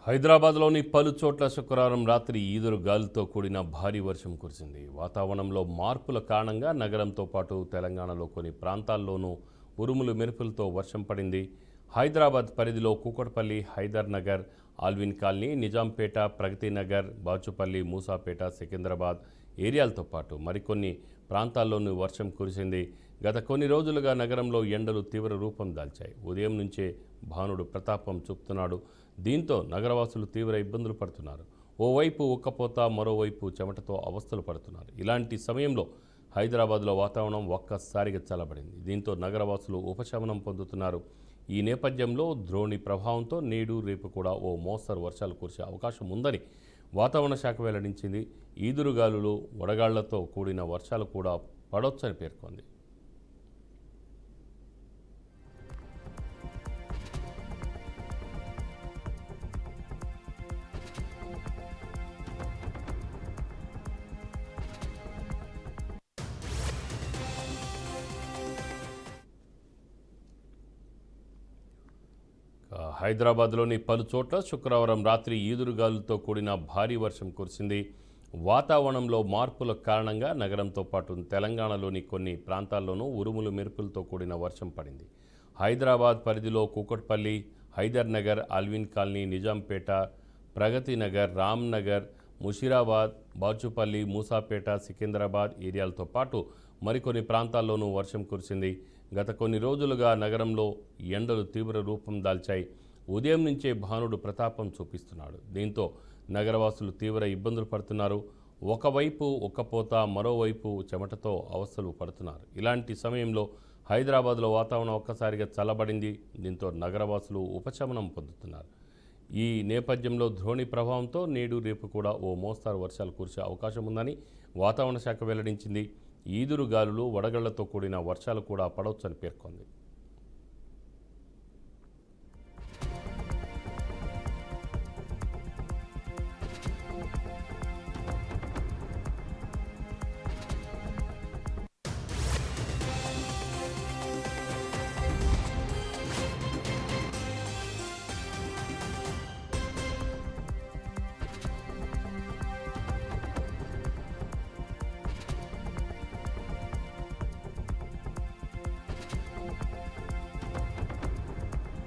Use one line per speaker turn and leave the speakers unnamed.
హైదరాబాద్లోని పలు చోట్ల శుక్రవారం రాత్రి ఈదురు గాలులతో కూడిన భారీ వర్షం కురిసింది. వాతావరణంలో మార్పుల కారణంగా నగరంతో పాటు తెలంగాణలో కొన్ని ప్రాంతాల్లోనూ ఉరుములు మెరుపులతో వర్షం పడింది. హైదరాబాద్ పరిధిలో కూకట్పల్లి, హైదర్ నగర్, ఆల్విన్ కాలనీ, నిజాంపేట, ప్రగతి నగర్, బాచుపల్లి, మూసాపేట, సికింద్రాబాద్ ఏరియాలతో పాటు మరికొన్ని ప్రాంతాల్లోనూ వర్షం కురిసింది. గత కొన్ని రోజులుగా నగరంలో ఎండలు తీవ్ర రూపం దాల్చాయి. ఉదయం నుంచే భానుడు ప్రతాపం చూపుతున్నాడు. దీంతో నగరవాసులు తీవ్ర ఇబ్బందులు పడుతున్నారు. ఓవైపు ఉక్కపోత, మరోవైపు చెమటతో అవస్థలు పడుతున్నారు. ఇలాంటి సమయంలో హైదరాబాద్లో వాతావరణం ఒక్కసారిగా చల్లబడింది. దీంతో నగరవాసులు ఉపశమనం పొందుతున్నారు. ఈ నేపథ్యంలో ద్రోణి ప్రభావంతో నేడు రేపు కూడా ఓ మోస్తరు వర్షాలు కురిసే అవకాశం ఉందని వాతావరణ శాఖ వెల్లడించింది. ఈదురుగాలులు, వడగాళ్లతో కూడిన వర్షాలు కూడా పడొచ్చని పేర్కొంది. హైదరాబాద్లోని పలు చోట్ల శుక్రవారం రాత్రి ఈదురుగాలులతో కూడిన భారీ వర్షం కురిసింది. వాతావరణంలో మార్పుల కారణంగా నగరంతో పాటు తెలంగాణలోని కొన్ని ప్రాంతాల్లోనూ ఉరుములు మెరుపులతో కూడిన వర్షం పడింది. హైదరాబాద్ పరిధిలో కూకట్పల్లి, హైదర్ నగర్, ఆల్విన్ కాలనీ, నిజాంపేట, ప్రగతి నగర్, రామ్ నగర్, ముషీరాబాద్, బాచుపల్లి, మూసాపేట, సికింద్రాబాద్ ఏరియాలతో పాటు మరికొన్ని ప్రాంతాల్లోనూ వర్షం కురిసింది. గత కొన్ని రోజులుగా నగరంలో ఎండలు తీవ్ర రూపం దాల్చాయి. ఉదయం నుంచే భానుడు ప్రతాపం చూపిస్తున్నాడు. దీంతో నగరవాసులు తీవ్ర ఇబ్బందులు పడుతున్నారు. ఒకవైపు ఉక్కపోత, మరోవైపు చెమటతో అవస్థలు పడుతున్నారు. ఇలాంటి సమయంలో హైదరాబాద్లో వాతావరణం ఒక్కసారిగా చల్లబడింది. దీంతో నగరవాసులు ఉపశమనం పొందుతున్నారు. ఈ నేపథ్యంలో ద్రోణి ప్రభావంతో నేడు రేపు కూడా ఓ మోస్తరు వర్షాలు కురిసే అవకాశం ఉందని వాతావరణ శాఖ వెల్లడించింది. ఈదురు గాలులు, వడగళ్లతో కూడిన వర్షాలు కూడా పడవచ్చని పేర్కొంది.